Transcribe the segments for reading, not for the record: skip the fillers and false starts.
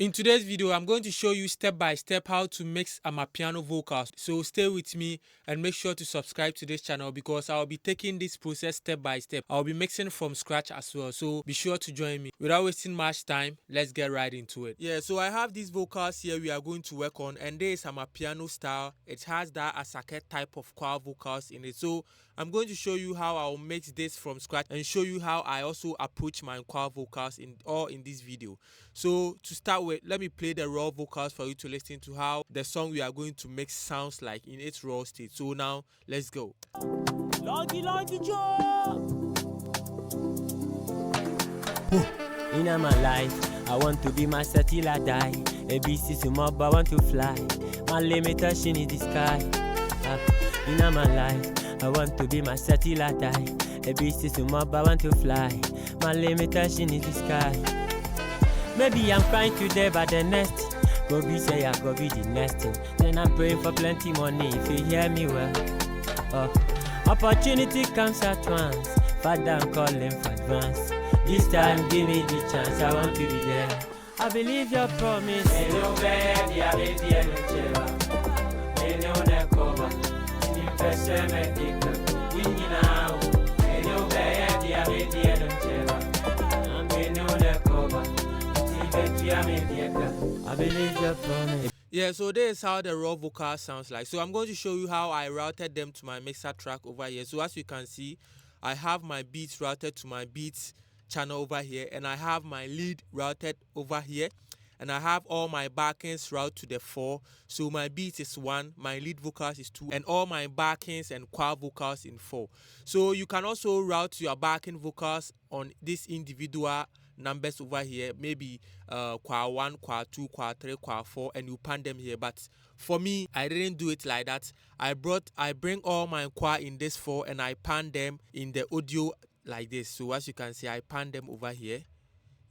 In today's video, I'm going to show you step by step how to mix Amapiano vocals. So stay with me and make sure to subscribe to this channel because I'll be taking this process step by step. I'll be mixing from scratch as well. So be sure to join me. Without wasting much time, let's get right into it. Yeah, so I have these vocals here we are going to work on, and there is Amapiano style. It has that Asake type of choir vocals in it. So I'm going to show you how I'll mix this from scratch and show you how I also approach my choir vocals in this video. So to start with, let me play the raw vocals for you to listen to how the song we are going to mix sounds like in its raw state. So now let's go. In my life, I want to be myself till I die. ABC sumob, I want to fly. My limitation is the sky. In my life, I want to be myself till I die. ABC sumob, I want to fly. My limitation is the sky. Maybe I'm crying today, but the next go be say I go be the next thing. Then I'm praying for plenty money if you hear me well. Opportunity comes at once. Father, I'm calling for advance. This time, give me the chance. I want to be there. I believe your promise. I believe your promise. Yeah, so this is how the raw vocal sounds like. So I'm going to show you how I routed them to my mixer track over here. So as you can see, I have my beats routed to my beats channel over here, and I have my lead routed over here, and I have all my backings routed to the 4. So my beat is 1, my lead vocals is 2, and all my backings and choir vocals in 4. So you can also route your backing vocals on this individual numbers over here, maybe choir 1, choir 2, choir 3, choir 4, and you pan them here. But for me, I didn't do it like that. I bring all my choir in this 4 and I pan them in the audio like this. So as you can see, I pan them over here.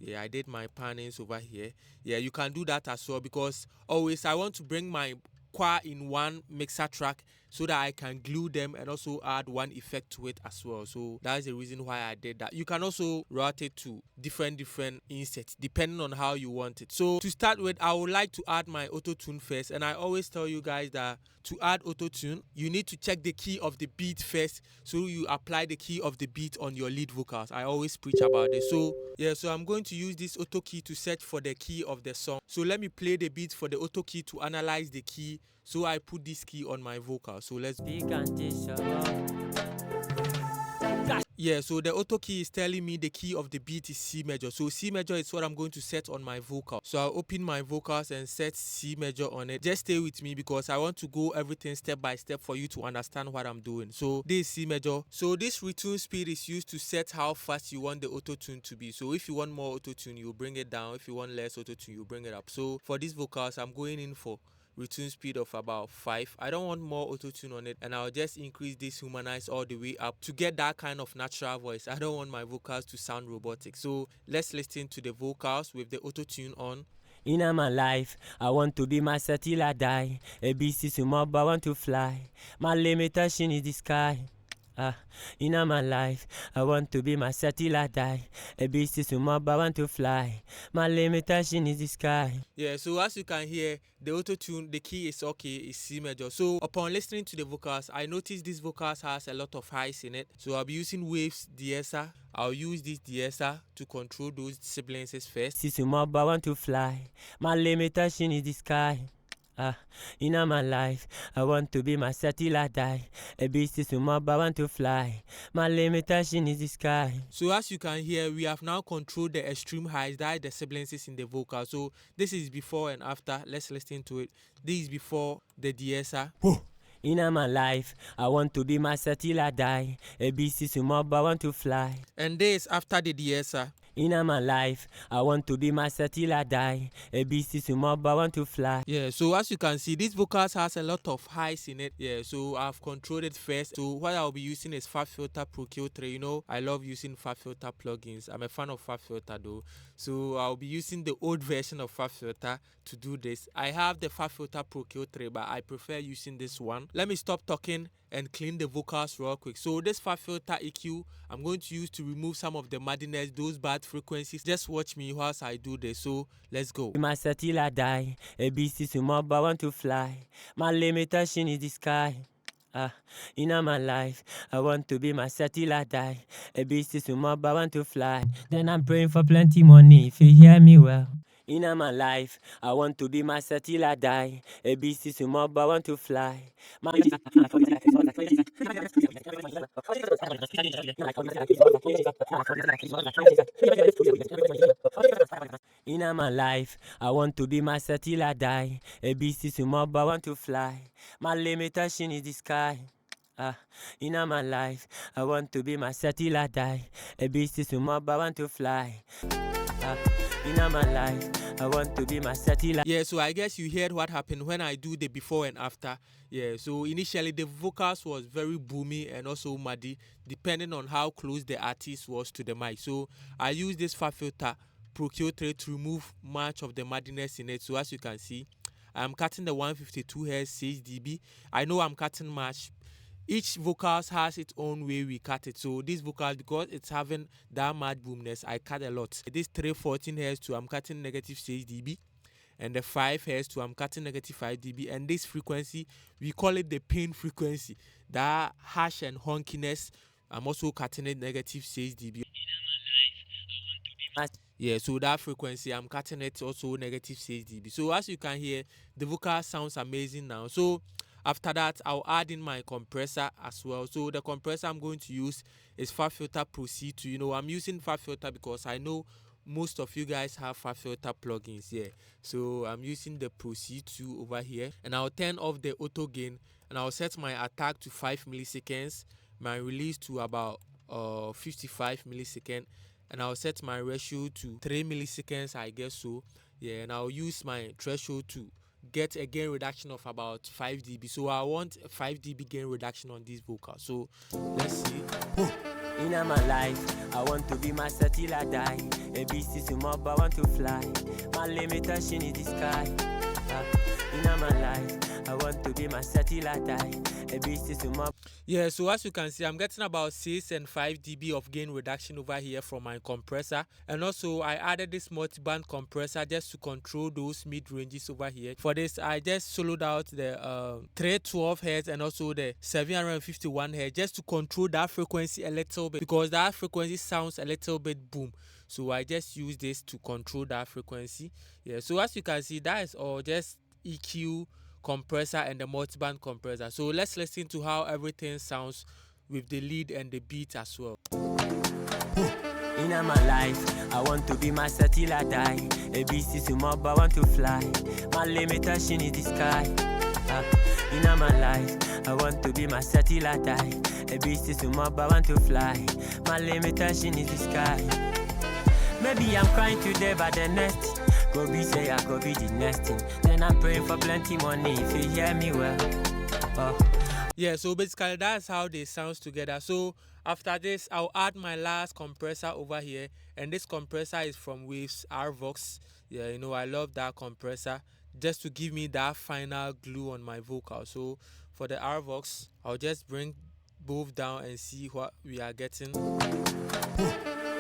Yeah, I did my pannings over here. Yeah, you can do that as well, because always I want to bring my choir in one mixer track so that I can glue them and also add one effect to it as well. So that's the reason why I did that. You can also route it to different insets depending on how you want it. So to start with, I would like to add my autotune first, and I always tell you guys that to add autotune, you need to check the key of the beat first, so you apply the key of the beat on your lead vocals. I always preach about this. So yeah, so I'm going to use this auto key to search for the key of the song. So let me play the beat for the auto key to analyze the key. So I put this key on my vocal. So let's yeah, so the auto key is telling me the key of the beat is C major. So C major is what I'm going to set on my vocal. So I'll open my vocals and set C major on it. Just stay with me because I want to go everything step by step for you to understand what I'm doing. So this is C major. So this retune speed is used to set how fast you want the auto tune to be. So if you want more auto tune, you bring it down. If you want less auto tune, you bring it up. So for these vocals, I'm going in for retune speed of about 5. I don't want more auto-tune on it, and I'll just increase this humanize all the way up to get that kind of natural voice. I don't want my vocals to sound robotic. So let's listen to the vocals with the auto-tune on. In my life, I want to be myself till I die. ABC sumob, I want to fly. My limitation is the sky. In my life, I want to be myself till I die. ABC sumob, I want to fly. My limitation is the sky. Yeah, so as you can hear, the auto-tune, the key is okay, it's C major. So upon listening to the vocals, I noticed this vocals has a lot of highs in it. So I'll be using waves de-esser. I'll use this de-esser to control those sibilants first. Sumob, I want to fly. My limitation is the sky. In my life, I want to be myself till I die. ABC sumob, I want to fly. My limitation is the sky. So as you can hear, we have now controlled the extreme highs, that is the sibilances in the vocal. So this is before and after. Let's listen to it. This is before the de-esser. In my life, I want to be myself till I die. ABC sumob, I want to fly. And this after the de-esser. In my life, I want to be myself till I die. ABC sumob, I want to fly. Yeah, so as you can see, this vocals has a lot of highs in it. Yeah, so I've controlled it first. So what I'll be using is FabFilter Pro Q3. You know, I love using FabFilter plugins. I'm a fan of FabFilter though. So I'll be using the old version of FabFilter to do this. I have the FabFilter Pro Q3, but I prefer using this one. Let me stop talking and clean the vocals real quick. So this far filter EQ I'm going to use to remove some of the muddiness, those bad frequencies. Just watch me whilst I do this. So let's go. My till I die, a beast is mob, I want to fly. My limitation is the sky. In my life, I want to be myself till I die. A beast is mob, I want to fly. Then I'm praying for plenty money, if you hear me well. In my life, I want to be myself till I die. A beast is mob, I want to fly. In my life, I want to be myself till I die. A beast is mob, I want to fly. My limitation is the sky. In my life, I want to be myself till I die. A beast is mob, I want to fly. In my life, I want to be myself till I... Yeah, so I guess you heard what happened when I do the before and after. Yeah, so initially the vocals was very boomy and also muddy, depending on how close the artist was to the mic. So I use this far filter Pro Q3 to remove much of the muddiness in it. So as you can see, I'm cutting the 152 Hz 6 dB. I know I'm cutting much. Each vocals has its own way we cut it. So this vocal, because it's having that mad boomness, I cut a lot. This 314 Hz to I'm cutting negative 6 dB. And the 5 Hz to I'm cutting negative 5 dB. And this frequency, we call it the pain frequency. That harsh and honkiness, I'm also cutting it negative 6 dB. Yeah, so that frequency, I'm cutting it also negative 6 dB. So as you can hear, the vocal sounds amazing now. So after that, I'll add in my compressor as well. So the compressor I'm going to use is Far Filter Pro C2. You know, I'm using Far Filter because I know most of you guys have Far Filter plugins here. So I'm using the Pro C2 over here. And I'll turn off the auto gain. And I'll set my attack to 5 milliseconds. My release to about 55 milliseconds. And I'll set my ratio to 3 milliseconds, I guess so. Yeah, and I'll use my threshold to get a gain reduction of about 5 dB. So I want a 5 dB gain reduction on this vocal. So let's see. In my life, I want to be myself till I die. A beast is mob, I want to fly. My limitation is the sky. In my life, I want to be myself till I die. A beast is mob. Yeah, so as you can see, I'm getting about 6 and 5 dB of gain reduction over here from my compressor. And also, I added this multi-band compressor just to control those mid-ranges over here. For this, I just soloed out the 312 Hz and also the 751 Hz just to control that frequency a little bit, because that frequency sounds a little bit boom. So I just use this to control that frequency. Yeah, so as you can see, that is all just EQ, compressor, and the multiband compressor. So let's listen to how everything sounds with the lead and the beat as well. In my life, I want to be myself till I die. A beast is mob, I want to fly. My limitation is the sky. In my life, I want to be myself till I die. A beast is mob, I want to fly. My limitation is the sky. Maybe I'm crying today, but the next go be say I go be the next thing. Then I'm praying for plenty money, if you hear me well. Yeah, so basically that's how they sounds together. So after this, I'll add my last compressor over here, and this compressor is from Waves RVox. Yeah, you know, I love that compressor just to give me that final glue on my vocal. So for the RVox, I'll just bring both down and see what we are getting.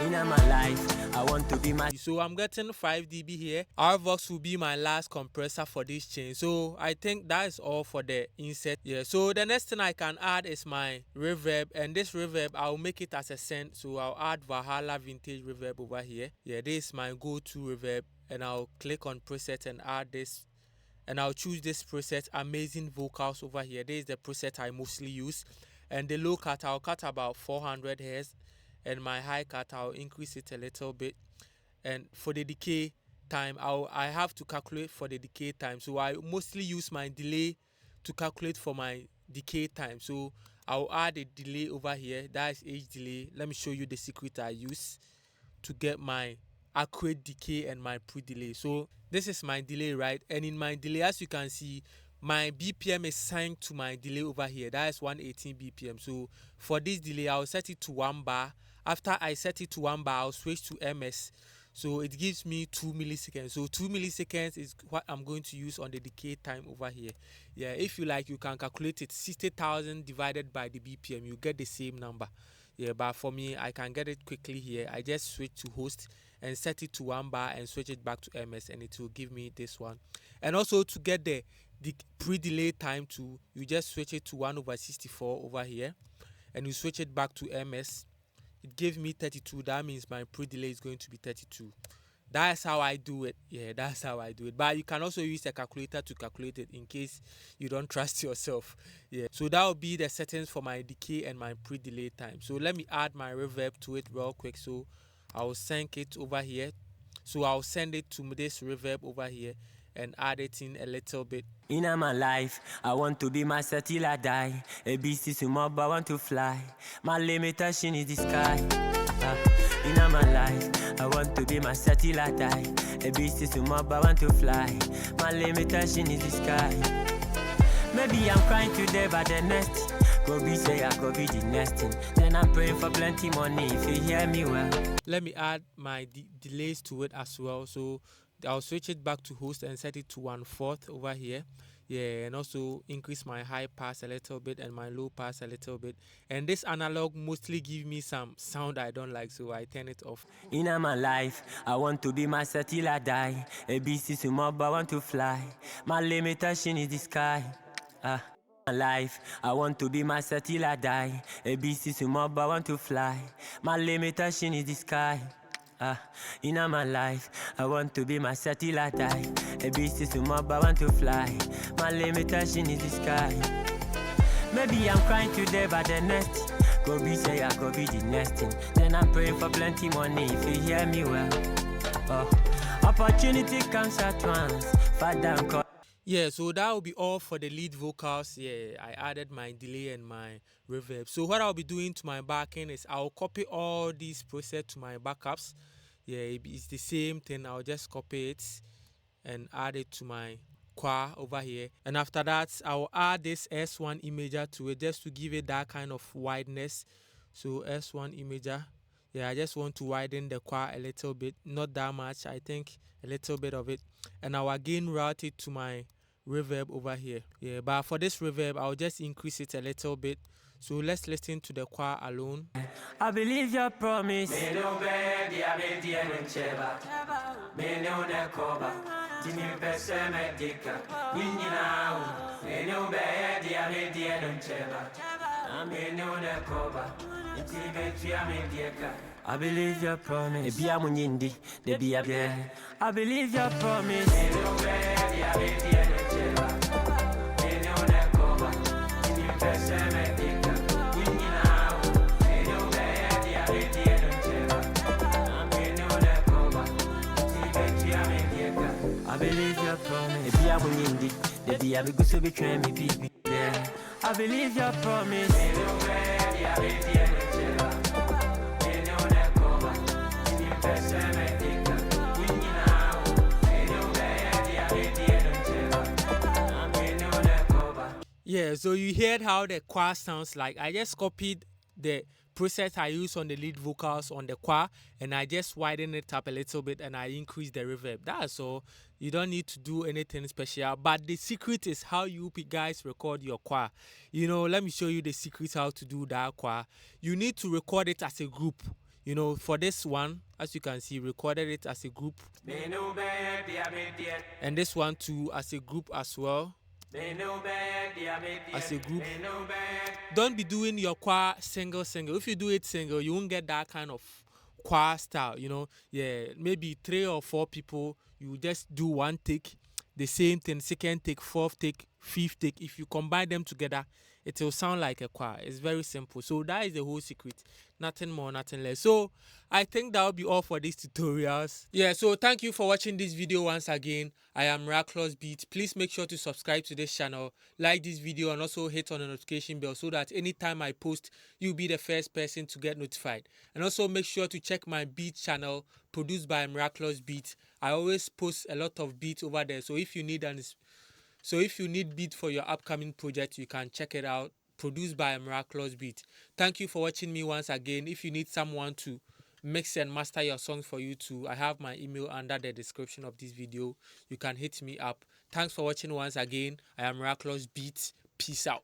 In my life, I want to be my... So I'm getting 5 dB here. RVox will be my last compressor for this chain. So I think that is all for the insert. Yeah, so the next thing I can add is my reverb, and this reverb I'll make it as a send. So I'll add Valhalla Vintage Reverb over here. Yeah, this is my go-to reverb, and I'll click on preset and add this, and I'll choose this preset, Amazing Vocals, over here. This is the preset I mostly use. And the low cut, I'll cut about 400 Hz. And my high cut, I'll increase it a little bit. And for the decay time, I have to calculate for the decay time. So I mostly use my delay to calculate for my decay time. So I'll add a delay over here. That is age delay. Let me show you the secret I use to get my accurate decay and my pre-delay. So this is my delay, right? And in my delay, as you can see, my BPM is signed to my delay over here. That is 118 BPM. So for this delay, I'll set it to 1 bar. After I set it to 1 bar, I'll switch to MS. So it gives me 2 milliseconds. So 2 milliseconds is what I'm going to use on the decay time over here. Yeah, if you like, you can calculate it 60,000 divided by the BPM, you get the same number. Yeah, but for me, I can get it quickly here. I just switch to host and set it to 1 bar and switch it back to MS, and it will give me this one. And also to get the pre-delay time to, you just switch it to 1/64 over here and you switch it back to MS. It gives me 32. That means my pre-delay is going to be 32. That's how I do it. Yeah, that's how I do it. But you can also use a calculator to calculate it in case you don't trust yourself. Yeah. So that will be the settings for my decay and my pre-delay time. So let me add my reverb to it real quick. So I'll sync it over here. So I'll send it to this reverb over here and add it in a little bit. In my life, I want to be myself till I die. A beast is a mob, I want to fly. My limitation is the sky. In my life, I want to be myself till I die. A beast is a mob, I want to fly. My limitation is the sky. Maybe I'm crying today, but the next go be say I go be the next thing. Then I'm praying for plenty money if you hear me well. Let me add my delays to it as well. So I'll switch it back to host and set it to 1/4 over here. Yeah, and also increase my high pass a little bit and my low pass a little bit. And this analog mostly give me some sound I don't like, so I turn it off. In my life, I want to be myself till I die. A beast is a mob, I want to fly. My limitation is the sky. My life, I want to be myself till I die. A beast is a mob, I want to fly. My limitation is the sky. In my life, I want to be myself till I die. A beast is a mob, I want to fly. My limitation is the sky. Maybe I'm crying today, but the next go be say I go be the next thing. Then I'm praying for plenty money if you hear me well. Opportunity comes at once. Father, call. Yeah, so that will be all for the lead vocals. Yeah, I added my delay and my reverb. So what I'll be doing to my backing is I'll copy all these presets to my backups. Yeah, it's the same thing. I'll just copy it and add it to my choir over here. And after that, I'll add this S1 imager to it just to give it that kind of wideness. So S1 imager. Yeah, I just want to widen the choir a little bit. Not that much, I think a little bit of it. And I'll again route it to my reverb over here. Yeah, but for this reverb, I'll just increase it a little bit. So let's listen to the choir alone. I believe your promise. I believe your promise. I believe your promise. I believe your promise. I believe your promise. Yeah, so you heard how the choir sounds like. I just copied the preset I use on the lead vocals on the choir and I just widen it up a little bit and I increase the reverb. That's all. You don't need to do anything special, but the secret is how you guys record your choir. You know, let me show you the secret how to do that choir. You need to record it as a group. You know, for this one, as you can see, recorded it as a group. And this one too as a group as well. As a group. Don't be doing your choir single. If you do it single, you won't get that kind of choir style, you know. Yeah, maybe 3 or 4 people, you just do one take, the same thing, second take, fourth take, fifth take. If you combine them together, it will sound like a choir. It's very simple. So that is the whole secret. Nothing more, nothing less. So I think that will be all for these tutorials. Yeah, so thank you for watching this video once again. I am Mirakilouz Beatz. Please make sure to subscribe to this channel, like this video, and also hit on the notification bell so that anytime I post, you'll be the first person to get notified. And also make sure to check my beat channel produced by Mirakilouz Beatz. I always post a lot of beats over there. So if you need beat for your upcoming project, you can check it out. Produced by Mirakilouz Beatz. Thank you for watching me once again. If you need someone to mix and master your songs for you too, I have my email under the description of this video. You can hit me up. Thanks for watching once again. I am Mirakilouz Beatz. Peace out.